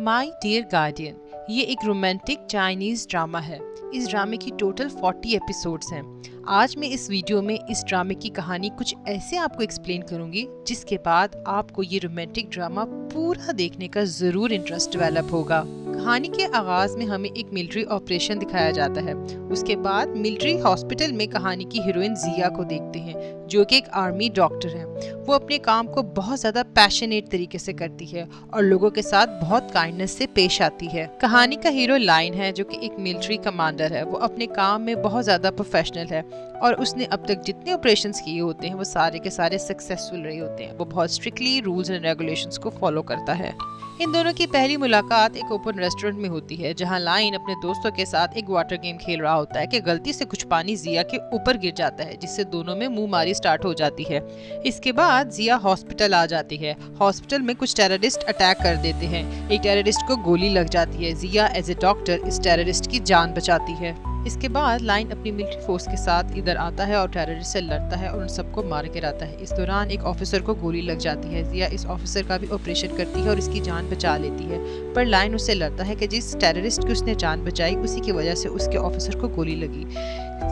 My dear guardian ये एक romantic Chinese drama है। इस ड्रामे की टोटल 40 एपिसोड्स हैं। आज मैं इस वीडियो में इस ड्रामे की कहानी कुछ ऐसे आपको एक्सप्लेन करूंगी जिसके बाद आपको ये रोमांटिक ड्रामा पूरा देखने का जरूर इंटरेस्ट डेवलप होगा। कहानी के आगाज में हमें एक मिलिट्री ऑपरेशन दिखाया जाता है। उसके बाद मिलिट्री हॉस्पिटल में कहानी की हीरोइन जिया को देखते हैं जो कि एक आर्मी डॉक्टर है। वो अपने काम को बहुत ज्यादा पैशनेट तरीके से करती है और लोगों के साथ बहुत काइंडनेस से पेश आती है। कहानी का हीरो लाइन है जो कि एक मिलिट्री कमांडर है। वो अपने काम में बहुत ज्यादा प्रोफेशनल है और उसने अब तक जितने ऑपरेशंस किए होते हैं वो सारे के सारे सक्सेसफुल रहे होते हैं। वो बहुत स्ट्रिक्टली रूल्स एंड रेगुलेशंस को फॉलो करता है। इन दोनों की पहली मुलाकात एक ओपन रेस्टोरेंट में होती है जहां लाइन अपने दोस्तों के साथ एक वाटर गेम खेल रहा होता है कि गलती से कुछ पानी जिया के ऊपर गिर जाता है जिससे दोनों में मुंह मारी स्टार्ट हो जाती है। इसके बाद जिया हॉस्पिटल आ जाती है। हॉस्पिटल में कुछ टेररिस्ट अटैक कर देते हैं। एक टेररिस्ट को गोली लग जाती है। जिया एज ए डॉक्टर इस टेररिस्ट की जान बचाती है। इसके बाद लाइन अपनी मिलिट्री फोर्स के साथ इधर आता है और टेररिस्ट से लड़ता है और उन सबको मार के आता है। इस दौरान एक ऑफिसर को गोली लग जाती है। जिया इस ऑफिसर का भी ऑपरेशन करती है और इसकी जान बचा लेती है, पर लाइन उससे लड़ता है कि जिस टेररिस्ट की उसने जान बचाई उसी की वजह से उसके ऑफिसर को गोली लगी।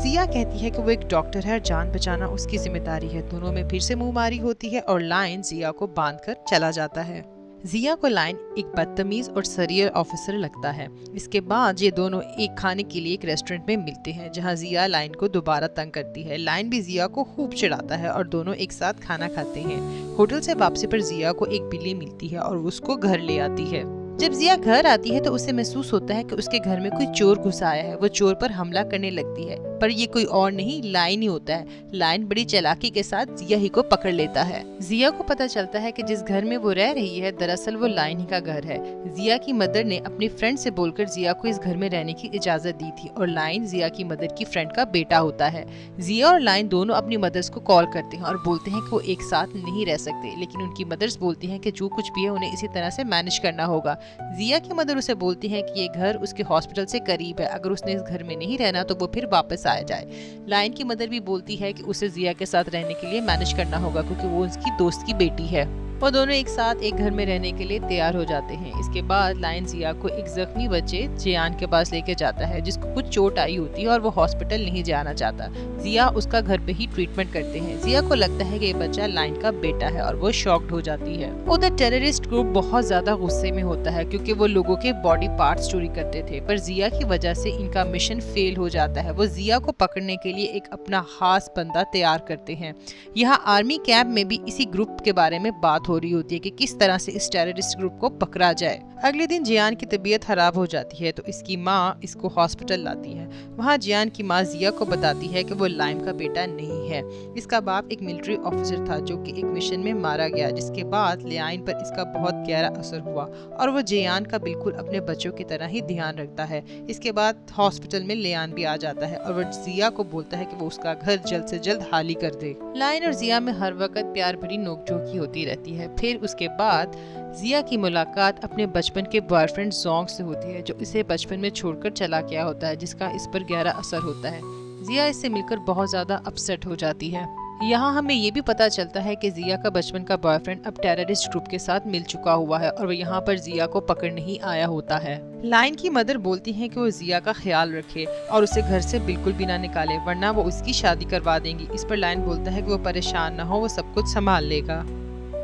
जिया कहती है कि वो एक डॉक्टर है और जान बचाना उसकी जिम्मेदारी है। दोनों में फिर से मुंहमारी होती है और लाइन जिया को बांधकर चला जाता है। जिया को लाइन एक बदतमीज और सरियर ऑफिसर लगता है। इसके बाद ये दोनों एक खाने के लिए एक रेस्टोरेंट में मिलते हैं जहां जिया लाइन को दोबारा तंग करती है। लाइन भी जिया को खूब चिढ़ाता है और दोनों एक साथ खाना खाते हैं। होटल से वापसी पर जिया को एक बिल्ली मिलती है और उसको घर ले आती है। जब जिया घर आती है तो उसे महसूस होता है कि उसके घर में कोई चोर घुस आया है। वो चोर पर हमला करने लगती है, पर ये कोई और नहीं लाइन ही होता है। लाइन बड़ी चालाकी के साथ जिया ही को पकड़ लेता है। जिया को पता चलता है कि जिस घर में वो रह रही है दरअसल वो लाइन ही का घर है। जिया की मदर ने अपनी फ्रेंड से बोलकर जिया को इस घर में रहने की इजाजत दी थी और लाइन जिया की मदर की फ्रेंड का बेटा होता है। जिया और लाइन दोनों अपनी मदर्स को कॉल करते हैं और बोलते हैं कि वो एक साथ नहीं रह सकते, लेकिन उनकी मदर्स बोलती हैं कि जो कुछ भी है उन्हें इसी तरह से मैनेज करना होगा। जिया की मदर उसे बोलती है कि ये घर उसके हॉस्पिटल से करीब है, अगर उसने इस घर में नहीं रहना तो वो फिर वापस आ जाए। लाइन की मदर भी बोलती है कि उसे जिया के साथ रहने के लिए मैनेज करना होगा क्योंकि वो उसकी दोस्त की बेटी है। वो दोनों एक साथ एक घर में रहने के लिए तैयार हो जाते हैं। इसके बाद लाइन जिया को एक जख्मी बच्चे जियान के पास लेके जाता है जिसको कुछ चोट आई होती है और वो हॉस्पिटल नहीं जाना चाहता। जिया उसका घर पे ही ट्रीटमेंट करते हैं। जिया को लगता है कि ये बच्चा लाइन का बेटा है और वो शॉक्ड हो जाती है। उधर टेररिस्ट ग्रुप बहुत ज्यादा गुस्से में होता है क्योंकि वो लोगों के बॉडी पार्ट्स चोरी करते थे, पर जिया की वजह से इनका मिशन फेल हो जाता है। वो जिया को पकड़ने के लिए एक अपना खास बंदा तैयार करते हैं। यहाँ आर्मी कैंप में भी इसी ग्रुप के बारे में बात हो रही होती है कि किस तरह से इस टेररिस्ट ग्रुप को पकड़ा जाए। अगले दिन जियान की तबीयत खराब हो जाती है तो इसकी माँ इसको हॉस्पिटल लाती है। वहाँ जियान की माँ जिया को बताती है कि वो लाइन का बेटा नहीं है। इसका बाप एक मिलिट्री ऑफिसर था जो कि एक मिशन में मारा गया, जिसके बाद लाइन पर इसका बहुत गहरा असर हुआ और वो जियान का बिल्कुल अपने बच्चों की तरह ही ध्यान रखता है। इसके बाद हॉस्पिटल में लियान भी आ जाता है और वो जिया को बोलता है कि वो उसका घर जल्द से जल्द खाली कर दे। लाइन और जिया में हर वक्त प्यार भरी नोकझोंक होती रहती है। फिर उसके बाद जिया की मुलाकात अपने बचपन के बॉयफ्रेंड जोंग से होती है जो इसे बचपन में छोड़कर चला गया होता है, जिसका इस पर गहरा असर होता है। जिया इससे मिलकर बहुत ज्यादा अपसेट हो जाती है। यहाँ हमें ये भी पता चलता है कि जिया का बचपन का बॉयफ्रेंड अब टेररिस्ट ग्रुप के साथ मिल चुका हुआ है और वो यहाँ पर जिया को पकड़ने ही आया होता है। लाइन की मदर बोलती है कि वो जिया का ख्याल रखे और उसे घर से बिल्कुल भी ना निकाले वरना वो उसकी शादी करवा देंगी। इस पर लाइन बोलता है कि वो परेशान ना हो, वो सब कुछ संभाल लेगा।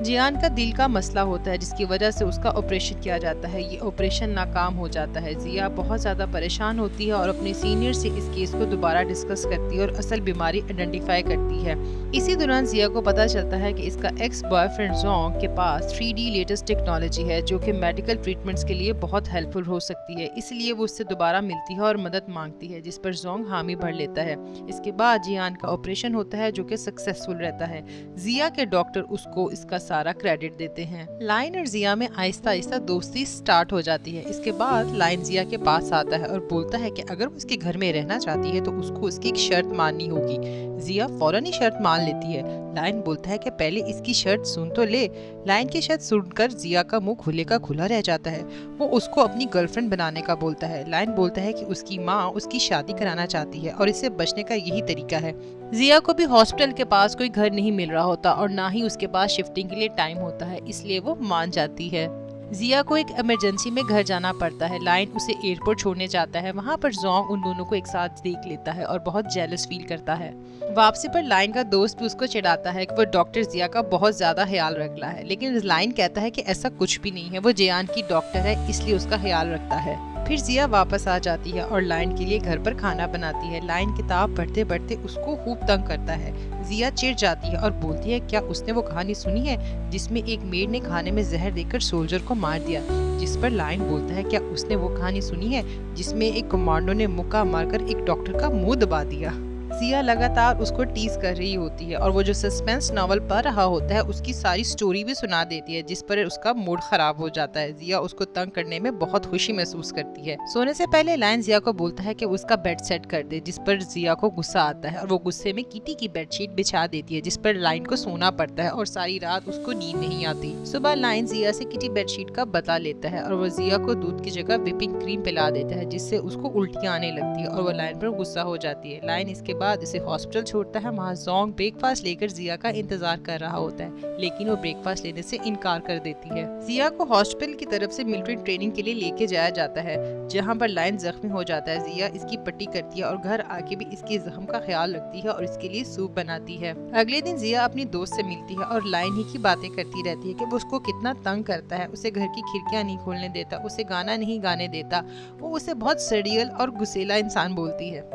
जियान का दिल का मसला होता है जिसकी वजह से उसका ऑपरेशन किया जाता है। ये ऑपरेशन नाकाम हो जाता है। जिया बहुत ज्यादा परेशान होती है और अपने सीनियर से इस केस को दोबारा डिस्कस करती है और असल बीमारी आइडेंटिफाई करती है। इसी दौरान जिया को पता चलता है कि इसका एक्स बॉयफ्रेंड जोंग के पास 3D लेटेस्ट टेक्नोलॉजी है जो कि मेडिकल ट्रीटमेंट्स के लिए बहुत हेल्पफुल हो सकती है। इसलिए वो उससे दोबारा मिलती है और मदद मांगती है, जिस पर जोंग हामी भर लेता है। इसके बाद जियान का ऑपरेशन होता है जो कि सक्सेसफुल रहता है। जिया के डॉक्टर उसको इसका सारा क्रेडिट देते हैं। लाइन और जिया में आहिस्ता आहिस्ता दोस्ती स्टार्ट हो जाती है। इसके बाद लाइन जिया के पास आता है और बोलता है कि अगर वो उसके घर में रहना चाहती है तो उसको उसकी एक शर्त माननी होगी। जिया फौरन ही शर्त मान लेती है। लाइन बोलता है कि पहले इसकी शर्त सुन तो ले। लाइन की शर्त सुनकर जिया का मुंह खुले का खुला रह जाता है। वो उसको अपनी गर्लफ्रेंड बनाने का बोलता है। लाइन बोलता है कि उसकी माँ उसकी शादी कराना चाहती है और इससे बचने का यही तरीका है। जिया को भी हॉस्पिटल के पास कोई घर नहीं मिल रहा होता और ना ही उसके पास शिफ्टिंग के लिए टाइम होता है, इसलिए वो मान जाती है। जिया को एक इमरजेंसी में घर जाना पड़ता है। लाइन उसे एयरपोर्ट छोड़ने जाता है। वहाँ पर जोंग उन दोनों को एक साथ देख लेता है और बहुत जेलस फील करता है। वापसी पर लाइन का दोस्त भी उसको चिढ़ाता है कि वो डॉक्टर जिया का बहुत ज्यादा ख्याल रख रहा है, लेकिन लाइन कहता है कि ऐसा कुछ भी नहीं है, वो जियान की डॉक्टर है इसलिए उसका ख्याल रखता है। फिर जिया वापस आ जाती है और लाइन के लिए घर पर खाना बनाती है। लाइन किताब पढ़ते पढ़ते उसको खूब तंग करता है। जिया चिढ़ जाती है और बोलती है क्या उसने वो कहानी सुनी है जिसमें एक मेड ने खाने में जहर देकर सोल्जर को मार दिया। जिस पर लाइन बोलता है क्या उसने वो कहानी सुनी है जिसमें एक कमांडो ने मुक्का मारकर एक डॉक्टर का मुंह दबा दिया। जिया लगातार उसको टीज कर रही होती है और वो जो सस्पेंस नॉवल पढ़ रहा होता है उसकी सारी स्टोरी भी सुना देती है, जिस पर उसका मूड खराब हो जाता है। जिया उसको तंग करने में बहुत खुशी महसूस करती है। सोने से पहले लाइन जिया को बोलता है कि उसका बेड सेट कर दे, जिस पर जिया को गुस्सा आता है और वो गुस्से में किटी की बेडशीट बिछा देती है, जिस पर लाइन को सोना पड़ता है और सारी रात उसको नींद नहीं आती। सुबह लाइन जिया से किटी बेडशीट का बदला लेता है और वो जिया को दूध की जगह व्हिपिंग क्रीम पिला देता है, जिससे उसको उल्टियां आने लगती है और वो लाइन पर गुस्सा हो जाती है। लाइन इसके बाद इसे हॉस्पिटल छोड़ता है। वहाँ जोंग ब्रेकफास्ट लेकर जिया का इंतजार कर रहा होता है, लेकिन वो ब्रेकफास्ट लेने से इनकार कर देती है। जिया को हॉस्पिटल की तरफ से मिलिट्री ट्रेनिंग के लिए लेके जाया जाता है, जहाँ पर लाइन जख्मी हो जाता है। जिया इसकी पट्टी करती है और घर आके भी इसके जख्म का ख्याल रखती है और इसके लिए सूप बनाती है। अगले दिन जिया अपनी दोस्त से मिलती है और लाइन ही की बातें करती रहती है कि वो उसको कितना तंग करता है, उसे घर की खिड़कियां नहीं खोलने देता, उसे गाना नहीं गाने देता, वो उसे बहुत सड़ियल और गुस्सेला इंसान बोलती है।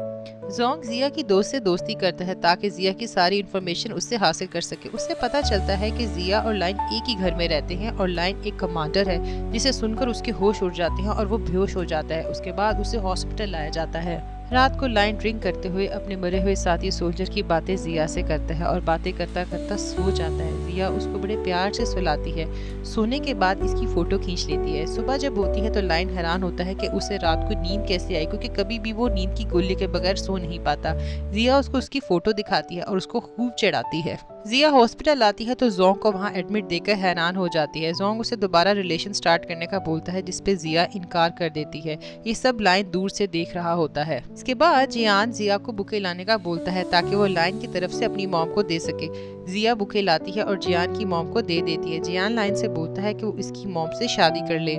जोंग जिया की दोस्त से दोस्ती करता है ताकि जिया की सारी इन्फॉर्मेशन उससे हासिल कर सके। उससे पता चलता है कि जिया और लाइन एक ही घर में रहते हैं और लाइन एक कमांडर है, जिसे सुनकर उसके होश उड़ जाते हैं और वो बेहोश हो जाता है। उसके बाद उसे हॉस्पिटल लाया जाता है। रात को लाइन ड्रिंक करते हुए अपने मरे हुए साथी सोल्जर की बातें जिया से करता है और बातें करता करता सो जाता है। जिया उसको बड़े प्यार से सुलाती है। सोने के बाद इसकी फोटो खींच लेती है। सुबह जब होती है तो लाइन हैरान होता है कि उसे रात को नींद कैसे आई, क्योंकि कभी भी वो नींद की गोली के बगैर सो नहीं पाता। जिया उसको उसकी फोटो दिखाती है और उसको खूब चिढ़ाती है। जिया हॉस्पिटल आती है तो जोंग को वहाँ एडमिट देकर हैरान हो जाती है। जोंग उसे दोबारा रिलेशन स्टार्ट करने का बोलता है, जिसपे जिया इनकार कर देती है। ये सब लाइन दूर से देख रहा होता है। इसके बाद जियान जिया को बुके लाने का बोलता है ताकि वो लाइन की तरफ से अपनी मॉम को दे सके। जिया बुके लाती है और जियान की मॉम को दे देती है। जियान लाइन से बोलता है कि वो इसकी मॉम से शादी कर ले,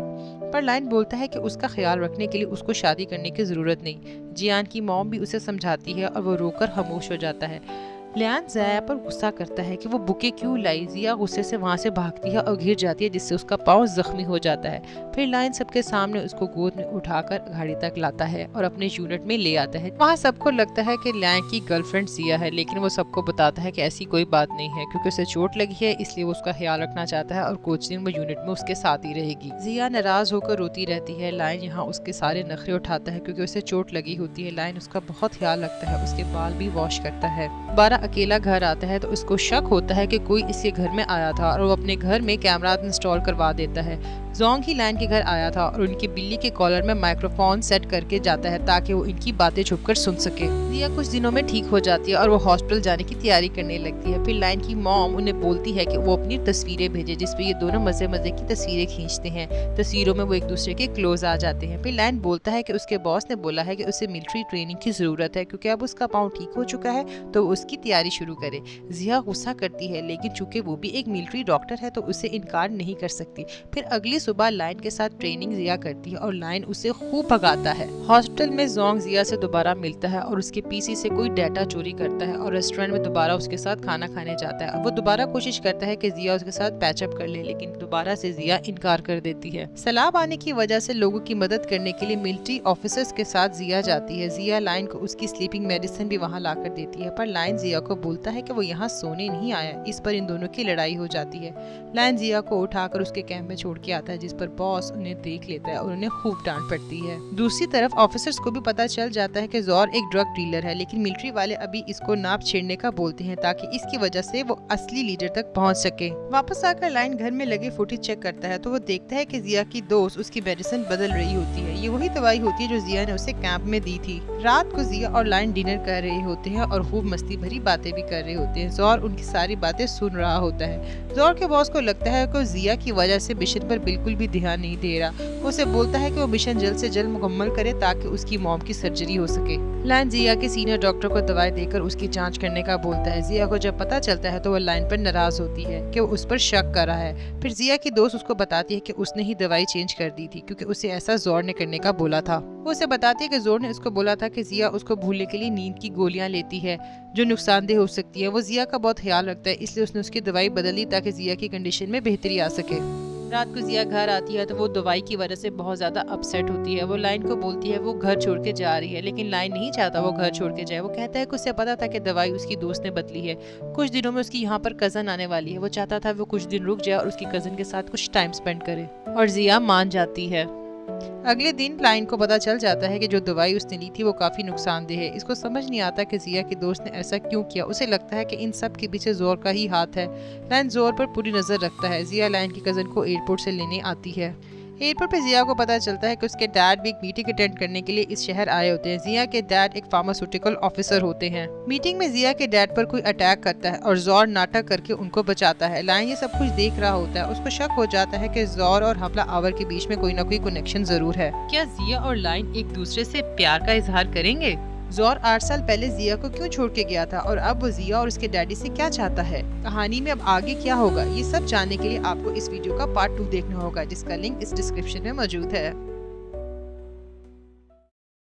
पर लाइन बोलता है कि उसका ख्याल रखने के लिए उसको शादी करने की जरूरत नहीं। जियान की मॉम भी उसे समझाती है और वो रोकर खामोश हो जाता है। लियान जिया पर गुस्सा करता है कि वो बुके क्यों लाई। जिया गुस्से से वहाँ से भागती है और गिर जाती है, जिससे उसका पाँव जख्मी हो जाता है। फिर लाइन सबके सामने उसको गोद में उठाकर गाड़ी तक लाता है और अपने यूनिट में ले आता है। वहाँ सबको लगता है कि लाइन की गर्लफ्रेंड जिया है, लेकिन वो सबको बताता है कि ऐसी कोई बात नहीं है, क्योंकि उसे चोट लगी है इसलिए वो उसका ख्याल रखना चाहता है और कुछ दिन वो यूनिट में उसके साथ ही रहेगी। जिया नाराज होकर रोती रहती है। लाइन यहाँ उसके सारे नखरे उठाता है क्योंकि उसे चोट लगी होती है। लाइन उसका बहुत ख्याल रखता है, उसके बाल भी वॉश करता है। दोबारा अकेला घर आता है तो उसको शक होता है कि कोई इसके घर में आया था और वो अपने घर में कैमरा इंस्टॉल करवा देता है। जोंग ही लाइन के घर आया था और उनकी बिल्ली के कॉलर में माइक्रोफोन सेट करके जाता है ताकि वो इनकी बातें छुपकर सुन सके। जिया कुछ दिनों में ठीक हो जाती है और वो हॉस्पिटल जाने की तैयारी करने लगती है। फिर लाइन की मॉम उन्हें बोलती है कि वो अपनी तस्वीरें भेजे, जिसपे ये दोनों मजे मजे की तस्वीरें खींचते हैं। तस्वीरों में वो एक दूसरे के क्लोज आ जाते हैं। फिर लाइन बोलता है कि उसके बॉस ने बोला है कि उसे मिलिट्री ट्रेनिंग की जरूरत है, क्योंकि अब उसका पाँव ठीक हो चुका है तो उसकी तैयारी शुरू करे। जिया गुस्सा करती है, लेकिन चूंकि वो भी एक मिलिट्री डॉक्टर है तो उसे इनकार नहीं कर सकती। फिर अगली सुबह लाइन के साथ ट्रेनिंग जिया करती है और लाइन उसे खूब भगाता है। हॉस्पिटल में जोंग जिया से दोबारा मिलता है और उसके पीसी से कोई डाटा चोरी करता है और रेस्टोरेंट में दोबारा उसके साथ खाना खाने जाता है। वो दोबारा कोशिश करता है कि जिया उसके साथ पैचअप कर ले, लेकिन दोबारा से जिया इनकार कर देती है। सैलाब आने की वजह से लोगों की मदद करने के लिए मिलिट्री ऑफिसर्स के साथ जिया जाती है। जिया लाइन को उसकी स्लीपिंग मेडिसिन भी वहाँ लाकर देती है, पर लाइन जिया को बोलता है कि वो यहाँ सोने नहीं आया। इस पर इन दोनों की लड़ाई हो जाती है। लाइन जिया को उठाकर उसके कैंप में छोड़ के आता है, जिस पर बॉस उन्हें देख लेता है और उन्हें खूब डांट पड़ती है। दूसरी तरफ ऑफिसर्स को भी पता चल जाता है कि जोर एक ड्रग डीलर है, लेकिन मिलिट्री वाले अभी इसको नाप छेड़ने का बोलते हैं ताकि इसकी वजह से वो असली लीडर तक पहुंच सके। वापस आकर लाइन घर में लगे फुटेज चेक करता है तो वो देखता है कि जिया की दोस्त उसकी मेडिसिन बदल रही होती है। ये वही दवाई होती है जो जिया ने उसे कैंप में दी थी। रात को जिया और लाइन डिनर कर रहे होते हैं और खूब मस्ती भरी बातें भी कर रहे होते हैं। जोर उनकी सारी बातें सुन रहा होता है। जोर के बॉस को लगता है कि जिया की वजह से मिशन पर बिल्कुल बिल्कुल भी ध्यान नहीं दे रहा। वो उसे बोलता है कि वो मिशन जल्द से जल्द मुकम्मल करे ताकि उसकी मॉम की सर्जरी हो सके। लायन जिया के सीनियर डॉक्टर को दवाई देकर उसकी जांच करने का बोलता है। जिया को जब पता चलता है तो वो लायन पर नाराज होती है कि वो उस पर शक कर रहा है। फिर जिया की दोस्त उसको बताती है कि उसने ही दवाई चेंज कर दी थी क्योंकि उसे ऐसा जोर ने करने का बोला था। वो उसे बताती है कि जोर ने उसको बोला था कि जिया उसको भूलने के लिए नींद की गोलियां लेती है जो नुकसानदेह हो सकती है। वो जिया का बहुत ख्याल रखता है, इसलिए उसने उसकी दवाई बदल दी ताकि जिया की कंडीशन में बेहतरी आ सके। रात को जिया घर आती है तो वो दवाई की वजह से बहुत ज़्यादा अपसेट होती है। वो लाइन को बोलती है वो घर छोड़ के जा रही है, लेकिन लाइन नहीं चाहता वो घर छोड़ के जाए। वो कहता है कि उसे पता था कि दवाई उसकी दोस्त ने बदली है। कुछ दिनों में उसकी यहाँ पर कज़न आने वाली है। वो चाहता था वो कुछ दिन रुक जाए और उसकी कज़न के साथ कुछ टाइम स्पेंड करे, और जिया मान जाती है। अगले दिन लाइन को पता चल जाता है कि जो दवाई उसने ली थी वो काफ़ी नुकसानदेह है। इसको समझ नहीं आता कि जिया की दोस्त ने ऐसा क्यों किया। उसे लगता है कि इन सब के पीछे जोर का ही हाथ है। लाइन जोर पर पूरी नज़र रखता है। जिया लाइन की कज़न को एयरपोर्ट से लेने आती है। एयरपोर्ट पे जिया को पता चलता है कि उसके डैड भी एक मीटिंग अटेंड करने के लिए इस शहर आए होते हैं। जिया के डैड एक फार्मास्यूटिकल ऑफिसर होते हैं। मीटिंग में जिया के डैड पर कोई अटैक करता है और जोर नाटक करके उनको बचाता है। लायन ये सब कुछ देख रहा होता है। उसको शक हो जाता है कि जोर और हमला आवर के बीच में कोई ना कोई कनेक्शन जरूर है। क्या जिया और लायन एक दूसरे से प्यार का इजहार करेंगे? जोर 8 साल पहले जिया को क्यों छोड़ के गया था और अब वो जिया और उसके डैडी से क्या चाहता है? कहानी में अब आगे क्या होगा, ये सब जानने के लिए आपको इस वीडियो का पार्ट 2 देखना होगा, जिसका लिंक इस डिस्क्रिप्शन में मौजूद है।